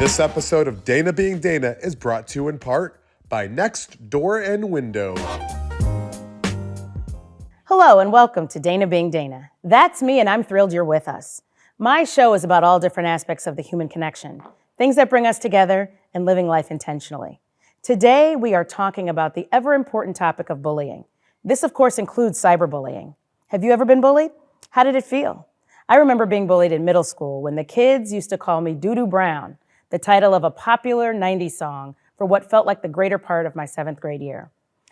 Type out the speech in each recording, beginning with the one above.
This episode of Dana Being Dana is brought to you in part by Next Door and Window. Hello and welcome to Dana Being Dana. That's me and I'm thrilled you're with us. My show is about all different aspects of the human connection, things that bring us together and living life intentionally. Today we are talking about the ever important topic of bullying. This of course includes cyberbullying. Have you ever been bullied? How did it feel? I remember being bullied in middle school when the kids used to call me Doo-Doo Brown, the title of a popular 90s song for what felt like the greater part of my 7th grade year.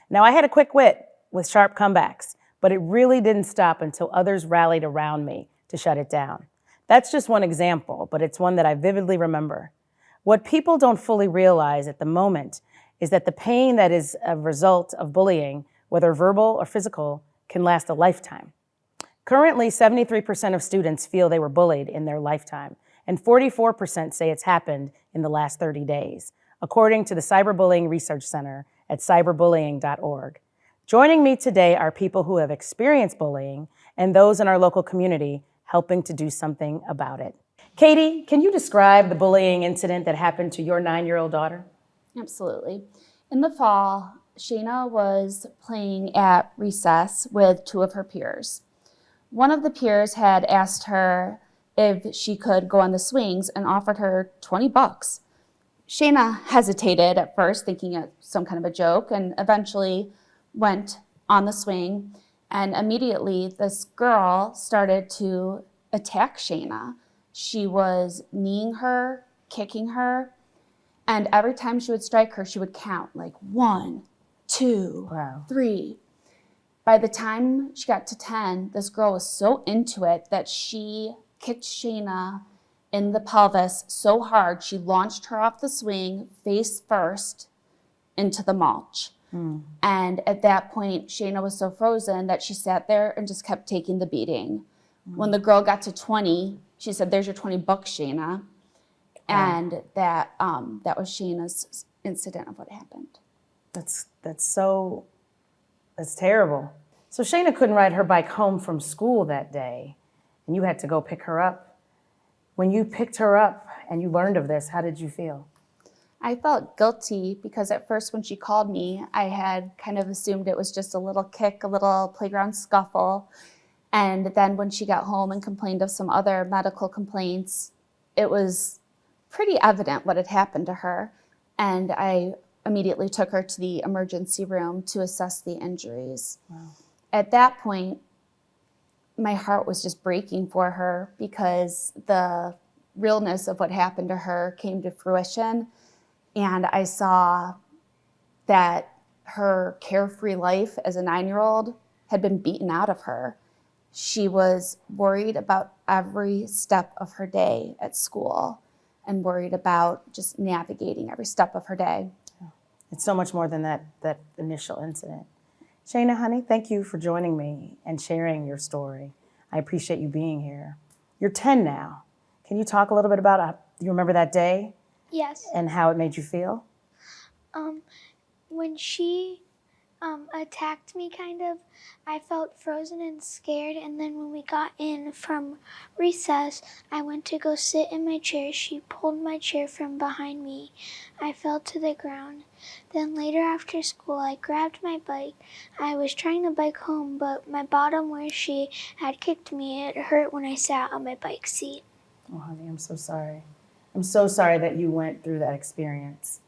Now I had a quick wit with sharp comebacks, but it really didn't stop until others rallied around me to shut it down. That's just one example, but it's one that I vividly remember. What people don't fully realize at the moment is that the pain that is a result of bullying, whether verbal or physical, can last a lifetime. Currently, 73% of students feel they were bullied in their lifetime, and 44% say it's happened in the last 30 days, according to the Cyberbullying Research Center at cyberbullying.org. Joining me today are people who have experienced bullying and those in our local community helping to do something about it. Katie, can you describe the bullying incident that happened to your 9-year-old daughter? Absolutely. In the fall, Shayna was playing at recess with 2 of her peers. One of the peers had asked her if she could go on the swings and offered her $20. Shayna hesitated at first, thinking it was some kind of a joke, and eventually went on the swing. And immediately this girl started to attack Shayna. She was kneeing her, kicking her, and every time she would strike her, she would count like 1, 2, 3. By the time she got to 10, this girl was so into it that she kicked Shayna in the pelvis so hard, she launched her off the swing face first into the mulch. And at that point, Shayna was so frozen that she sat there and just kept taking the beating. When the girl got to 20, she said, "There's your $20, Shayna." And that was Shayna's incident of what happened. That's terrible. So Shayna couldn't ride her bike home from school that day, and you had to go pick her up. When you picked her up and you learned of this, how did you feel? I felt guilty because at first when she called me, I had kind of assumed it was just a little kick, a little playground scuffle. And then when she got home and complained of some other medical complaints, it was pretty evident what had happened to her. And I immediately took her to the emergency room to assess the injuries. Wow. At that point, my heart was just breaking for her because the realness of what happened to her came to fruition. And I saw that her carefree life as a 9-year-old had been beaten out of her. She was worried about every step of her day at school and worried about just navigating every step of her day. It's so much more than that initial incident. Shayna, honey, thank you for joining me and sharing your story. I appreciate you being here. You're 10 now. Can you talk a little bit about, you remember that day? Yes. And how it made you feel? When she attacked me, I felt frozen and scared. And then when we got in from recess, I went to go sit in my chair. She pulled my chair from behind me. I fell to the ground. Then later after school, I grabbed my bike. I was trying to bike home, but my bottom where she had kicked me, it hurt when I sat on my bike seat. Oh, honey, I'm so sorry. I'm so sorry that you went through that experience.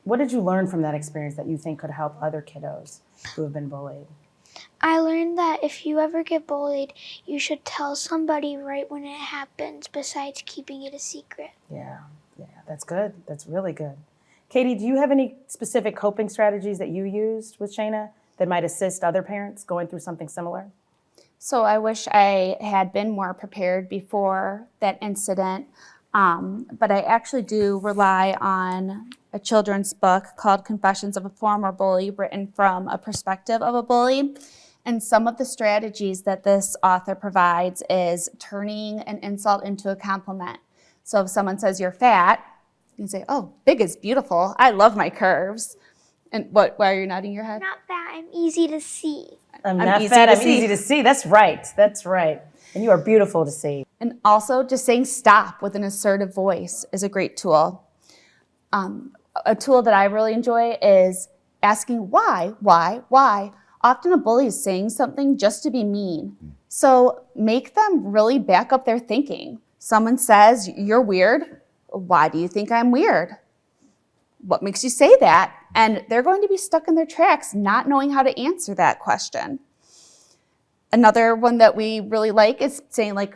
What did you learn from that experience that you think could help other kiddos who have been bullied? I learned that if you ever get bullied, you should tell somebody right when it happens, besides keeping it a secret. Yeah, that's good. That's really good. Katie, do you have any specific coping strategies that you used with Shayna that might assist other parents going through something similar? So I wish I had been more prepared before that incident, but I actually do rely on a children's book called Confessions of a Former Bully, written from a perspective of a bully. And some of the strategies that this author provides is turning an insult into a compliment. So if someone says you're fat, you can say, "Oh, big is beautiful. I love my curves." And why are you nodding your head? Not fat, I'm easy to see. I'm not fat, I'm easy to see. That's right. And you are beautiful to see. And also just saying stop with an assertive voice is a great tool. A tool that I really enjoy is asking why. Often a bully is saying something just to be mean. So make them really back up their thinking. Someone says, you're weird. Why do you think I'm weird? What makes you say that? And they're going to be stuck in their tracks, not knowing how to answer that question. Another one that we really like is saying like,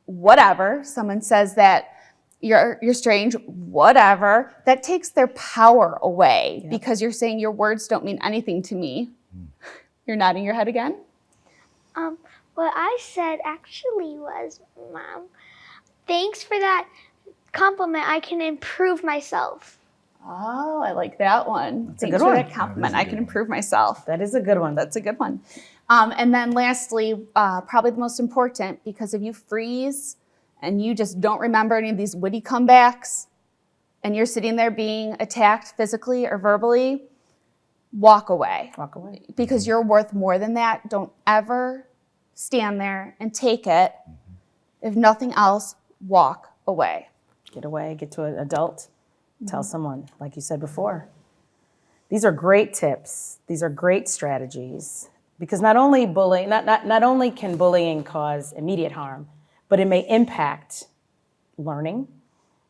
whatever. Someone says that you're strange, whatever. That takes their power away because you're saying your words don't mean anything to me. You're nodding your head again? What I said actually was, Mom, thanks for that compliment. I can improve myself. Oh, I like that one. That's a Thanks good for one. that compliment. I can improve myself. That is a good one. That's a good one. And then lastly, probably the most important, because if you freeze and you just don't remember any of these witty comebacks and you're sitting there being attacked physically or verbally, walk away. Walk away. Because you're worth more than that. Don't ever stand there and take it. If nothing else, walk away. Get away, get to an adult, tell someone, like you said before. These are great tips. These are great strategies. Because not only can bullying cause immediate harm, but it may impact learning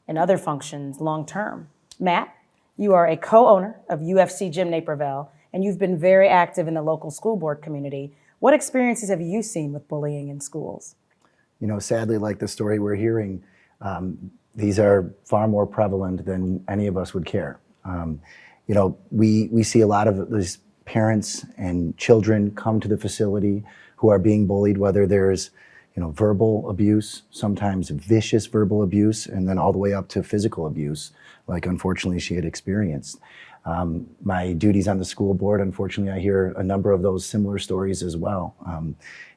and other functions long term. Matt, you are a co-owner of UFC Gym Naperville, and you've been very active in the local school board community. What experiences have you seen with bullying in schools? You know, sadly, like the story we're hearing, these are far more prevalent than any of us would care. We see a lot of these parents and children come to the facility who are being bullied, whether there's verbal abuse, sometimes vicious verbal abuse, and then all the way up to physical abuse, like unfortunately she had experienced. My duties on the school board, unfortunately, I hear a number of those similar stories as well.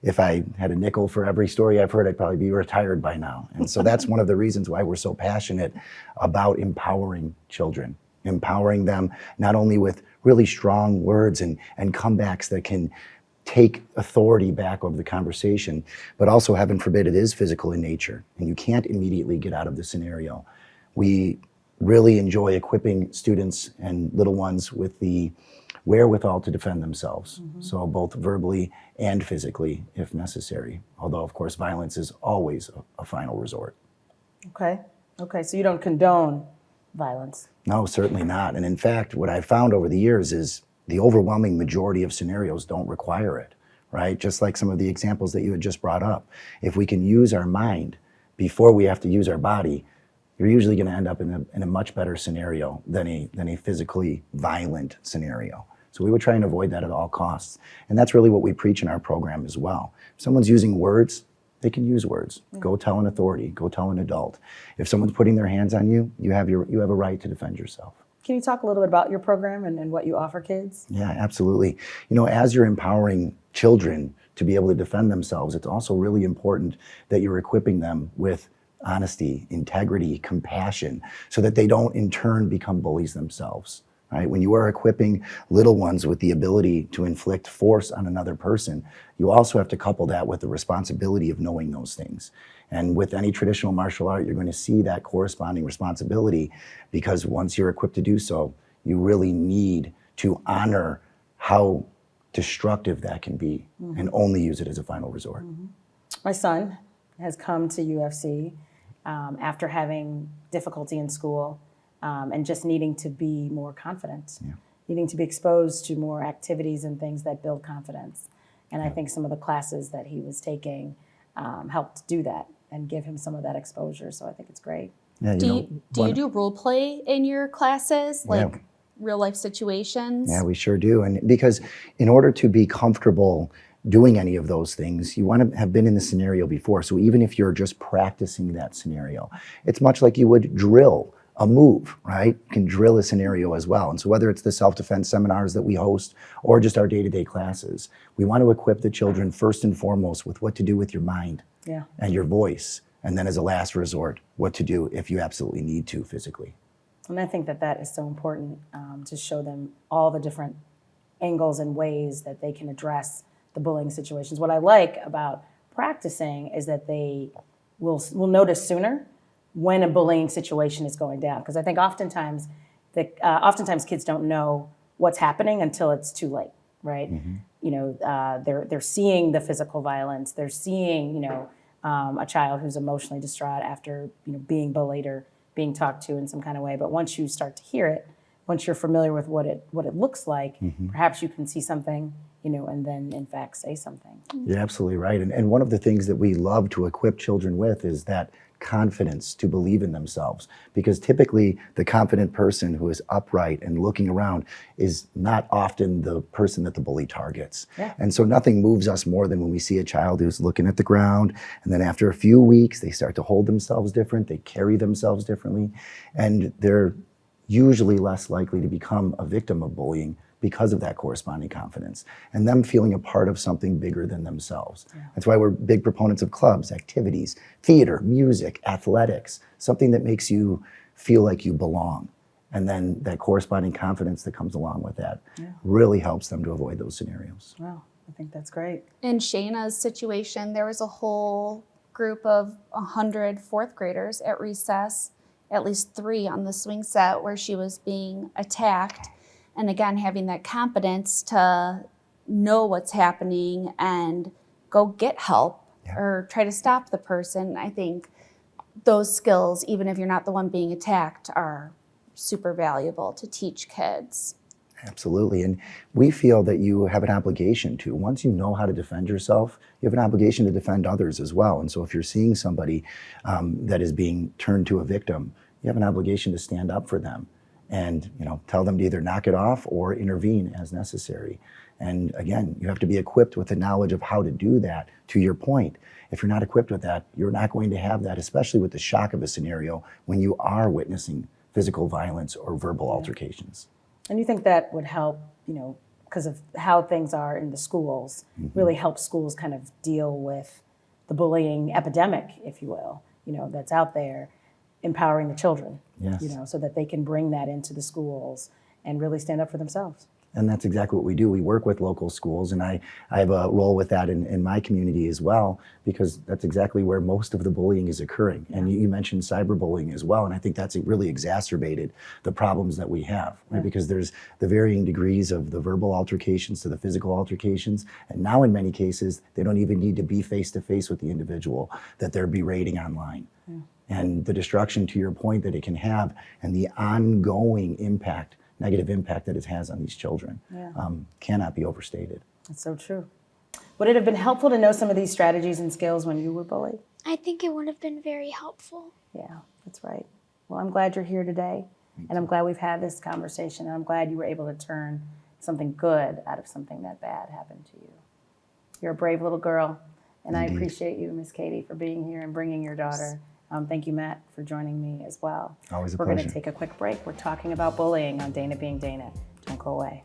If I had a nickel for every story I've heard, I'd probably be retired by now. And so that's one of the reasons why we're so passionate about empowering children, empowering them not only with really strong words and comebacks that can take authority back over the conversation, but also, heaven forbid, it is physical in nature and you can't immediately get out of the scenario. We really enjoy equipping students and little ones with the wherewithal to defend themselves. So both verbally and physically, if necessary. Although, of course, violence is always a final resort. Okay, so you don't condone violence? No, certainly not. And in fact, what I've found over the years is the overwhelming majority of scenarios don't require it, right? Just like some of the examples that you had just brought up. If we can use our mind before we have to use our body, you're usually going to end up in a much better scenario than a physically violent scenario. So we would try and avoid that at all costs. And that's really what we preach in our program as well. If someone's using words, they can use words. Go tell an authority, go tell an adult. If someone's putting their hands on you, you have a right to defend yourself. Can you talk a little bit about your program and what you offer kids? Yeah, absolutely. As you're empowering children to be able to defend themselves, it's also really important that you're equipping them with honesty, integrity, compassion, so that they don't in turn become bullies themselves, right? When you are equipping little ones with the ability to inflict force on another person, you also have to couple that with the responsibility of knowing those things. And with any traditional martial art, you're going to see that corresponding responsibility, because once you're equipped to do so, you really need to honor how destructive that can be and only use it as a final resort. My son has come to UFC after having difficulty in school and just needing to be more confident, needing to be exposed to more activities and things that build confidence. And I think some of the classes that he was taking helped do that and give him some of that exposure. So I think it's great. Yeah, Do you do role play in your classes, like real life situations? Yeah, we sure do. And because in order to be comfortable doing any of those things, you want to have been in the scenario before. So even if you're just practicing that scenario, it's much like you would drill a move, right? You can drill a scenario as well. And so whether it's the self-defense seminars that we host or just our day-to-day classes, we want to equip the children first and foremost with what to do with your mind and your voice. And then as a last resort, what to do if you absolutely need to physically. And I think that is so important to show them all the different angles and ways that they can address the bullying situations. What I like about practicing is that they will notice sooner when a bullying situation is going down. Because I think oftentimes kids don't know what's happening until it's too late, right? You know, they're seeing the physical violence, they're seeing, you know, a child who's emotionally distraught after, you know, being bullied or being talked to in some kind of way. But once you start to hear it, once you're familiar with what it looks like, perhaps you can see something, you know, and then in fact say something. You're absolutely right. And one of the things that we love to equip children with is that confidence to believe in themselves. Because typically the confident person who is upright and looking around is not often the person that the bully targets. Yeah. And so nothing moves us more than when we see a child who's looking at the ground, and then after a few weeks, they start to hold themselves different, they carry themselves differently, and they're usually less likely to become a victim of bullying because of that corresponding confidence and them feeling a part of something bigger than themselves. Yeah. That's why we're big proponents of clubs, activities, theater, music, athletics, something that makes you feel like you belong. And then that corresponding confidence that comes along with that really helps them to avoid those scenarios. Wow, I think that's great. In Shayna's situation, there was a whole group of 100 fourth graders at recess, at least 3 on the swing set where she was being attacked. And again, having that confidence to know what's happening and go get help or try to stop the person. I think those skills, even if you're not the one being attacked, are super valuable to teach kids. Absolutely. And we feel that you have an obligation to, once you know how to defend yourself, you have an obligation to defend others as well. And so if you're seeing somebody that is being turned to a victim, you have an obligation to stand up for them and, you know, tell them to either knock it off or intervene as necessary. And again, you have to be equipped with the knowledge of how to do that. To your point, if you're not equipped with that, you're not going to have that, especially with the shock of a scenario when you are witnessing physical violence or verbal altercations. And you think that would help, you know, because of how things are in the schools, really help schools kind of deal with the bullying epidemic, if you will, you know, that's out there, empowering the children, you know, so that they can bring that into the schools and really stand up for themselves. And that's exactly what we do. We work with local schools, and I have a role with that in my community as well, because that's exactly where most of the bullying is occurring. And you mentioned cyberbullying as well, and I think that's really exacerbated the problems that we have, right? Because there's the varying degrees of the verbal altercations to the physical altercations, and now in many cases, they don't even need to be face-to-face with the individual that they're berating online. And the destruction, to your point, that it can have, and the ongoing impact, negative impact that it has on these children cannot be overstated. That's so true. Would it have been helpful to know some of these strategies and skills when you were bullied? I think it would have been very helpful. Yeah, that's right. Well, I'm glad you're here today, and I'm glad we've had this conversation, and I'm glad you were able to turn something good out of something that bad happened to you. You're a brave little girl, and I appreciate you, Miss Katie, for being here and bringing your daughter. Thank you, Matt, for joining me as well. Always a We're pleasure. going to take a quick break. We're talking about bullying on Dana Being Dana. Don't go away.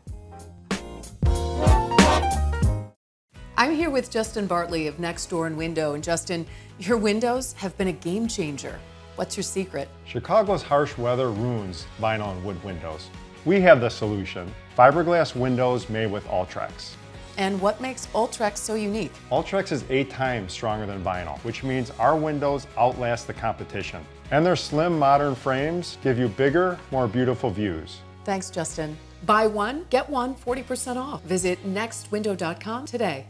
I'm here with Justin Bartley of Next Door and Window. And Justin, your windows have been a game changer. What's your secret? Chicago's harsh weather ruins vinyl and wood windows. We have the solution: fiberglass windows made with Ultrex. And what makes Ultrex so unique? Ultrex is 8 times stronger than vinyl, which means our windows outlast the competition. And their slim, modern frames give you bigger, more beautiful views. Thanks, Justin. Buy one, get one 40% off. Visit nextwindow.com today.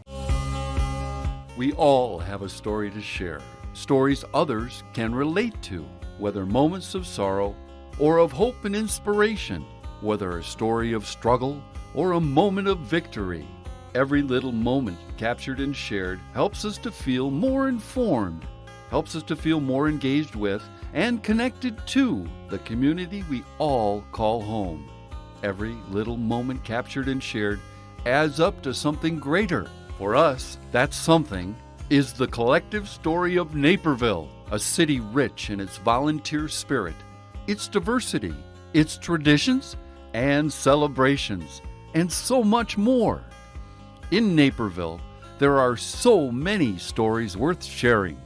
We all have a story to share, stories others can relate to, whether moments of sorrow or of hope and inspiration, whether a story of struggle or a moment of victory. Every little moment captured and shared helps us to feel more informed, helps us to feel more engaged with and connected to the community we all call home. Every little moment captured and shared adds up to something greater. For us, that something is the collective story of Naperville, a city rich in its volunteer spirit, its diversity, its traditions and celebrations, and so much more. In Naperville, there are so many stories worth sharing.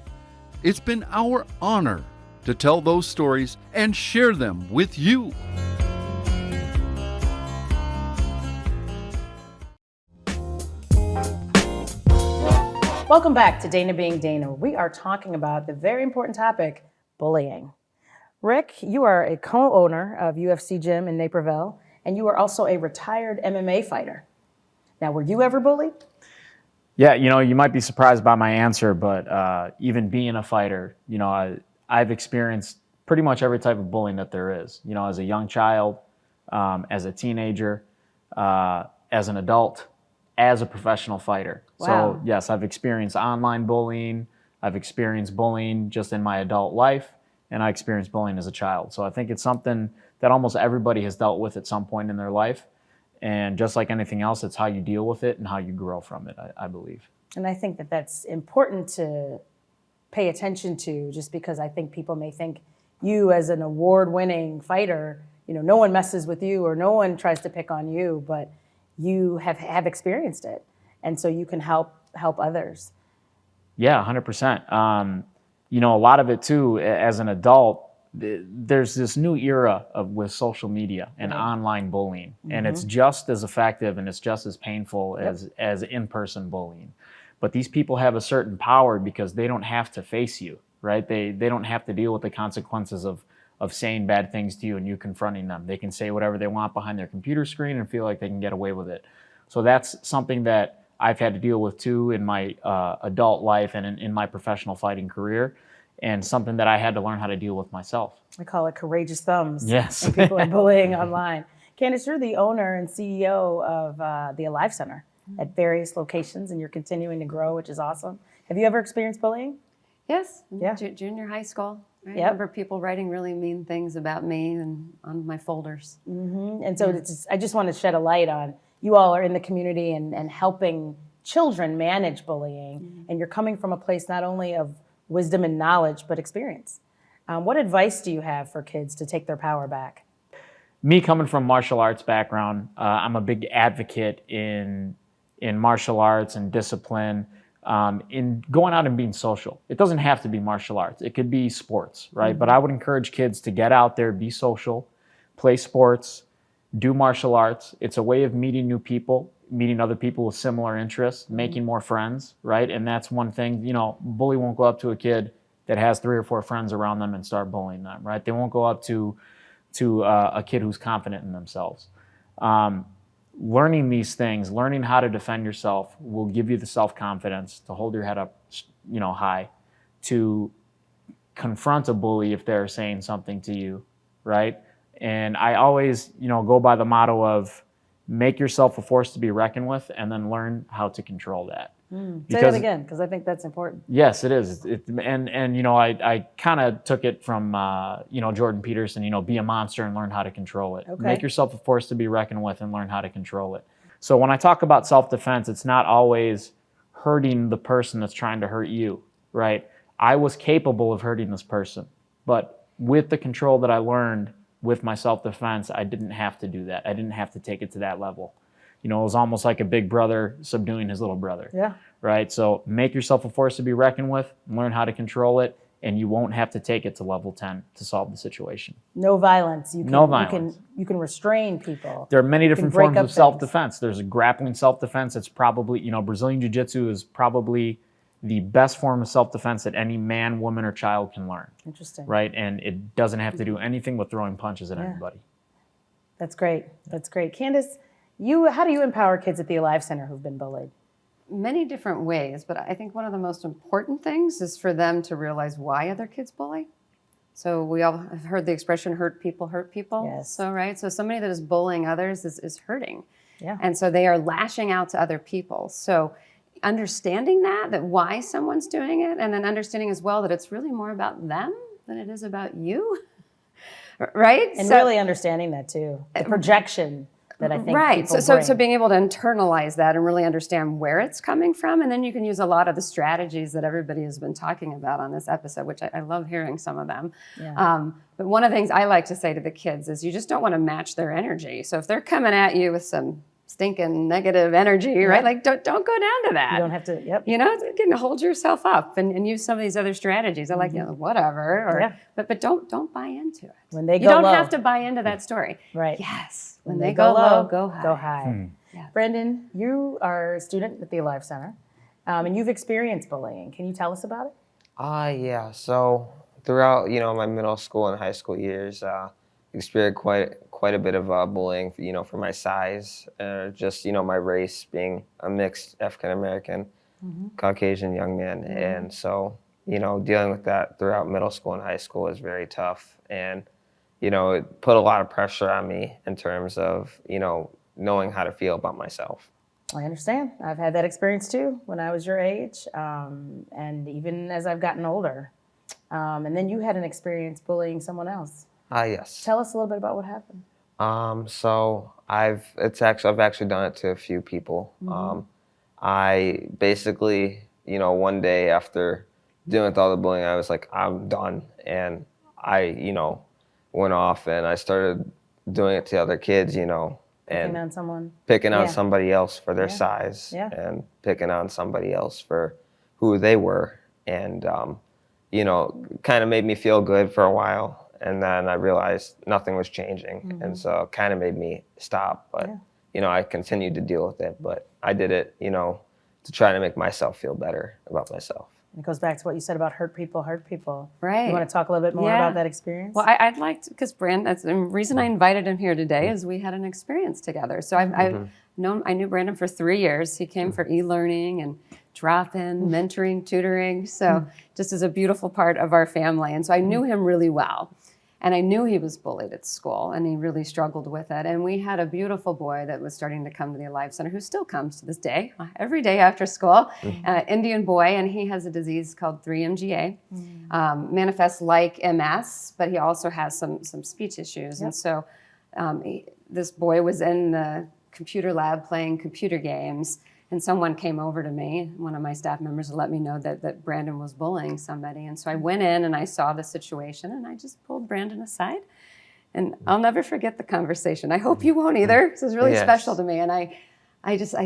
It's been our honor to tell those stories and share them with you. Welcome back to Dana Being Dana. We are talking about the very important topic, bullying. Rick, you are a co-owner of UFC Gym in Naperville, and you are also a retired MMA fighter. Now, were you ever bullied? Yeah, you might be surprised by my answer, but even being a fighter, I've experienced pretty much every type of bullying that there is. As a young child, as a teenager, as an adult, as a professional fighter. Wow. So yes, I've experienced online bullying. I've experienced bullying just in my adult life, and I experienced bullying as a child. So I think it's something that almost everybody has dealt with at some point in their life. And just like anything else, it's how you deal with it and how you grow from it, I believe. And I think that that's important to pay attention to, just because I think people may think you as an award-winning fighter, no one messes with you or no one tries to pick on you, but you have experienced it. And so you can help others. Yeah, 100%. A lot of it too, as an adult, there's this new era with social media and online bullying, and it's just as effective and it's just as painful as in-person bullying. But these people have a certain power because they don't have to face you, right? They don't have to deal with the consequences of saying bad things to you and you confronting them. They can say whatever they want behind their computer screen and feel like they can get away with it. So that's something that I've had to deal with too in my adult life and in my professional fighting career, and something that I had to learn how to deal with myself. I call it courageous thumbs. Yes. And people are bullying online. Candace, you're the owner and CEO of the Alive Center at various locations, and you're continuing to grow, which is awesome. Have you ever experienced bullying? Yes. Yeah. Junior high school. Right? Yep. I remember people writing really mean things about me and on my folders. And so I just want to shed a light on, you all are in the community and helping children manage bullying, and you're coming from a place not only of wisdom and knowledge, but experience. What advice do you have for kids to take their power back? Me coming from martial arts background, I'm a big advocate in martial arts and discipline, in going out and being social. It doesn't have to be martial arts. It could be sports, right? But I would encourage kids to get out there, be social, play sports, do martial arts. It's a way of meeting new people, meeting other people with similar interests, making more friends, right? And that's one thing, bully won't go up to a kid that has 3 or 4 friends around them and start bullying them, right? They won't go up to a kid who's confident in themselves. Learning these things, learning how to defend yourself will give you the self-confidence to hold your head up, high, to confront a bully if they're saying something to you, right? And I always, go by the motto of make yourself a force to be reckoned with, and then learn how to control that. Say that again, because I think that's important. Yes, it is. I kind of took it from, Jordan Peterson, be a monster and learn how to control it. Okay. Make yourself a force to be reckoned with and learn how to control it. So when I talk about self-defense, it's not always hurting the person that's trying to hurt you, right? I was capable of hurting this person, but with the control that I learned with my self-defense, I didn't have to do that. I didn't have to take it to that level. It was almost like a big brother subduing his little brother. Yeah. Right? So make yourself a force to be reckoned with, learn how to control it, and you won't have to take it to level 10 to solve the situation. No violence. No violence. You can restrain people. There are many different break forms up of self-defense. There's a grappling self-defense. It's probably, Brazilian Jiu-Jitsu is probably the best form of self-defense that any man, woman, or child can learn. Interesting. Right? And it doesn't have to do anything with throwing punches at anybody. That's great. That's great. Candace, how do you empower kids at the Alive Center who've been bullied? Many different ways, but I think one of the most important things is for them to realize why other kids bully. So we all have heard the expression, hurt people. Yes. So, right? So somebody that is bullying others is hurting. Yeah. And so they are lashing out to other people. So understanding that why someone's doing it, and then understanding as well that it's really more about them than it is about you, right? And really understanding that too, the projection that I think right. people So bring. being able to internalize that and really understand where it's coming from, and then you can use a lot of the strategies that everybody has been talking about on this episode, which I love hearing some of them. Yeah. But one of the things I like to say to the kids is you just don't want to match their energy. So if they're coming at you with some stinking negative energy, right? Like don't go down to that. You don't have to, yep. You can hold yourself up and use some of these other strategies. I like, whatever, or but don't buy into it. When they go you don't low. have to buy into that story. Right. Yes. When they go low, go high. Go high. Yes. Brendan, you are a student at the Alive Center. and you've experienced bullying. Can you tell us about it? Yeah. So throughout, my middle school and high school years, experienced quite a bit of bullying, for my size, just, my race being a mixed African American, Caucasian young man. And so, dealing with that throughout middle school and high school is very tough. And, it put a lot of pressure on me in terms of, knowing how to feel about myself. I understand. I've had that experience too when I was your age, and even as I've gotten older. And then you had an experience bullying someone else. Yes. Tell us a little bit about what happened. So I've actually done it to a few people. I basically, one day after dealing with all the bullying, I was like, I'm done. And I, went off and I started doing it to other kids, and Picking on someone. picking on Yeah. somebody else for their size and picking on somebody else for who they were. And, kind of made me feel good for a while. And then I realized nothing was changing. And so it kind of made me stop. But, I continued to deal with it. But I did it, to try to make myself feel better about myself. It goes back to what you said about hurt people hurt people. Right. You want to talk a little bit more about that experience? Well, I'd like to, because Brandon, that's the reason I invited him here today is we had an experience together. So I knew Brandon for 3 years. He came for e-learning and drop-in, mentoring, tutoring. So just as a beautiful part of our family. And so I knew him really well. And I knew he was bullied at school and he really struggled with it. And we had a beautiful boy that was starting to come to the Alive Center who still comes to this day, every day after school, Indian boy, and he has a disease called 3-MGA, manifests like MS, but he also has some speech issues. And so this boy was in the computer lab playing computer games, and someone came over to me, one of my staff members, to let me know that Brandon was bullying somebody. And so I went in and I saw the situation and I just pulled Brandon aside. And I'll never forget the conversation. I hope you won't either. This is really special to me. And I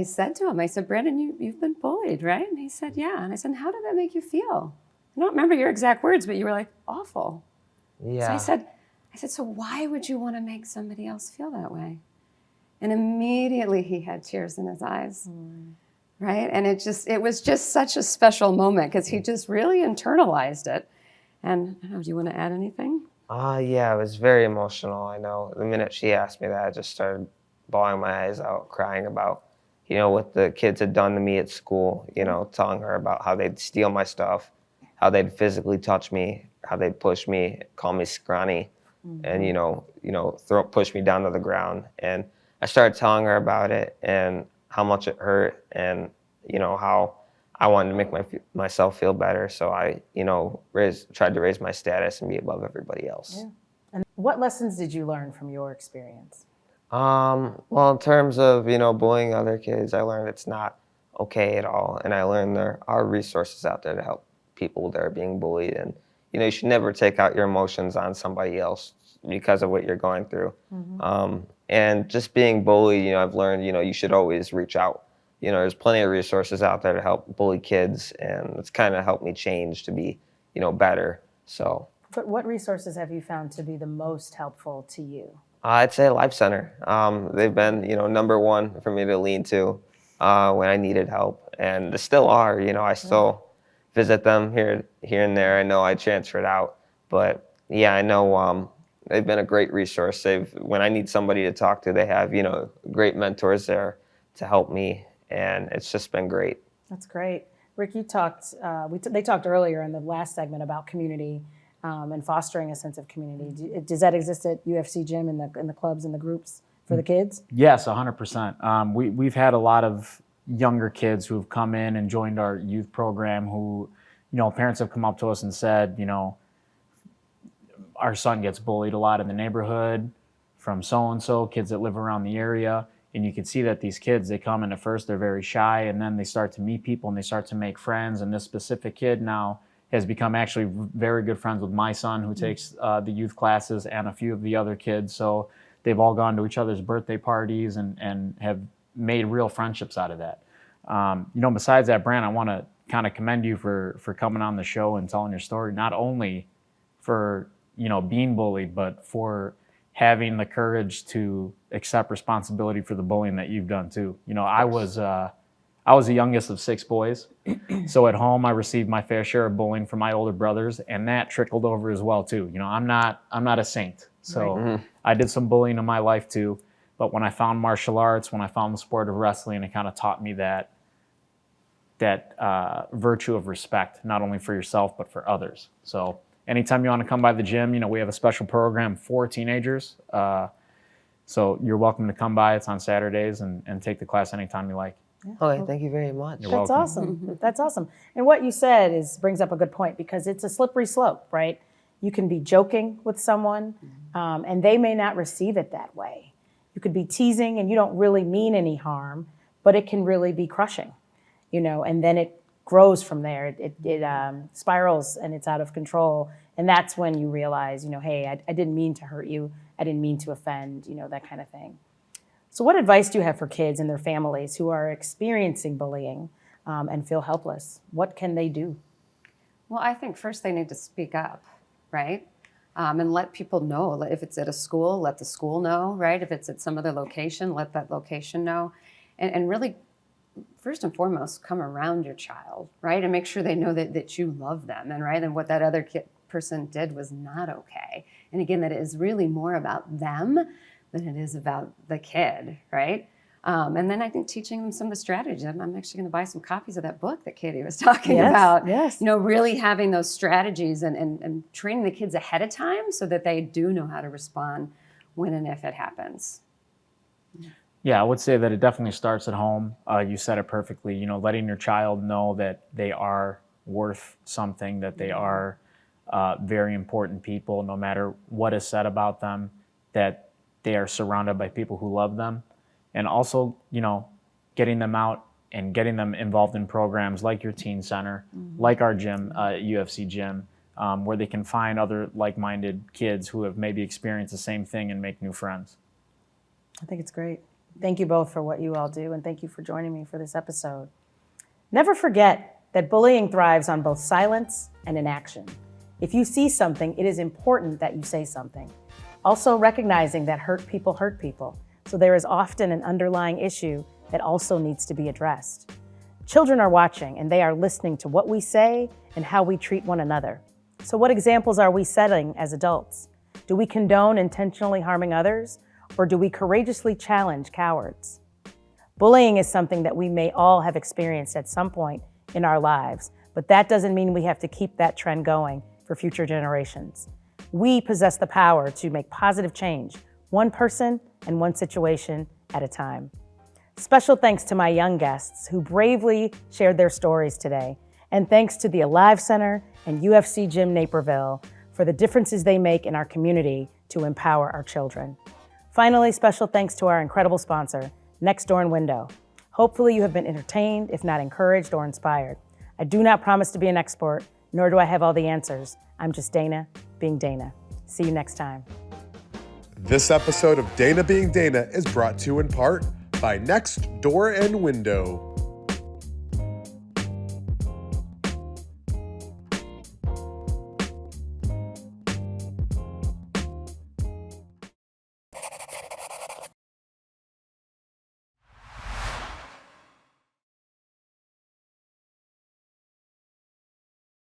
said to him, I said, Brandon, you've been bullied, right? And he said, yeah. And I said, how did that make you feel? I don't remember your exact words, but you were like, awful. Yeah. So I said, so why would you want to make somebody else feel that way? And immediately he had tears in his eyes, right? And it was just such a special moment because he just really internalized it. And I don't know, do you want to add anything? Yeah, it was very emotional. I know the minute she asked me that, I just started bawling my eyes out, crying about, what the kids had done to me at school, telling her about how they'd steal my stuff, how they'd physically touch me, how they'd push me, call me scrawny, and, push me down to the ground. And I started telling her about it and how much it hurt and, how I wanted to make myself feel better. So I, tried to raise my status and be above everybody else. Yeah. And what lessons did you learn from your experience? Well, in terms of, bullying other kids, I learned it's not okay at all. And I learned there are resources out there to help people that are being bullied. And, you should never take out your emotions on somebody else because of what you're going through. And just being bullied, I've learned, you should always reach out. There's plenty of resources out there to help bully kids, and it's kind of helped me change to be, better. So. But what resources have you found to be the most helpful to you? I'd say Life Center. They've been, number one for me to lean to when I needed help, and they still are. I still visit them here and there. I know I transferred out, but yeah, I know. They've been a great resource. When I need somebody to talk to, they have, great mentors there to help me, and it's just been great. That's great. Rick, you talked, they talked earlier in the last segment about community and fostering a sense of community. Does that exist at UFC Gym in the clubs and the groups for the kids? Yes, 100%. We've had a lot of younger kids who have come in and joined our youth program who, parents have come up to us and said, our son gets bullied a lot in the neighborhood from so-and-so, kids that live around the area. And you can see that these kids, they come in at first, they're very shy, and then they start to meet people and they start to make friends. And this specific kid now has become actually very good friends with my son who takes the youth classes and a few of the other kids. So they've all gone to each other's birthday parties and have made real friendships out of that. Besides that, Brand, I want to kind of commend you for coming on the show and telling your story, not only for being bullied, but for having the courage to accept responsibility for the bullying that you've done too. I I was the youngest of 6 boys. So at home, I received my fair share of bullying from my older brothers, and that trickled over as well too. You know, I'm not a saint. So I did some bullying in my life too. But when I found martial arts, when I found the sport of wrestling, it kind of taught me that virtue of respect, not only for yourself, but for others. So anytime you want to come by the gym, you know, we have a special program for teenagers. So you're welcome to come by. It's on Saturdays and take the class anytime you like. Okay, thank you very much. You're That's welcome. awesome. That's awesome. And what you said brings up a good point, because it's a slippery slope, right? You can be joking with someone, and they may not receive it that way. You could be teasing and you don't really mean any harm, but it can really be crushing, you know, and then it grows from there. It spirals and it's out of control. And that's when you realize, you know, hey, I didn't mean to hurt you. I didn't mean to offend, you know, that kind of thing. So what advice do you have for kids and their families who are experiencing bullying and feel helpless? What can they do? Well, I think first they need to speak up, right? And let people know. If it's at a school, let the school know, right? If it's at some other location, let that location know. And really, first and foremost, come around your child, right? And make sure they know that you love them, and right? And what that other person did was not okay. And again, that it is really more about them than it is about the kid, right? And then I think teaching them some of the strategies. I'm actually going to buy some copies of that book that Katie was talking about. Yes. You know, really having those strategies and training the kids ahead of time so that they do know how to respond when and if it happens. Yeah, I would say that it definitely starts at home. You said it perfectly. You know, letting your child know that they are worth something, that they are very important people, no matter what is said about them, that they are surrounded by people who love them. And also, you know, getting them out and getting them involved in programs like your teen center, like our gym, UFC gym, where they can find other like-minded kids who have maybe experienced the same thing and make new friends. I think it's great. Thank you both for what you all do, and thank you for joining me for this episode. Never forget that bullying thrives on both silence and inaction. If you see something, it is important that you say something. Also recognizing that hurt people, so there is often an underlying issue that also needs to be addressed. Children are watching, and they are listening to what we say and how we treat one another. So what examples are we setting as adults? Do we condone intentionally harming others, or do we courageously challenge cowards? Bullying is something that we may all have experienced at some point in our lives, but that doesn't mean we have to keep that trend going for future generations. We possess the power to make positive change, one person and one situation at a time. Special thanks to my young guests who bravely shared their stories today, and thanks to the Alive Center and UFC Gym Naperville for the differences they make in our community to empower our children. Finally, special thanks to our incredible sponsor, Next Door and Window. Hopefully you have been entertained, if not encouraged or inspired. I do not promise to be an expert, nor do I have all the answers. I'm just Dana being Dana. See you next time. This episode of Dana Being Dana is brought to you in part by Next Door and Window.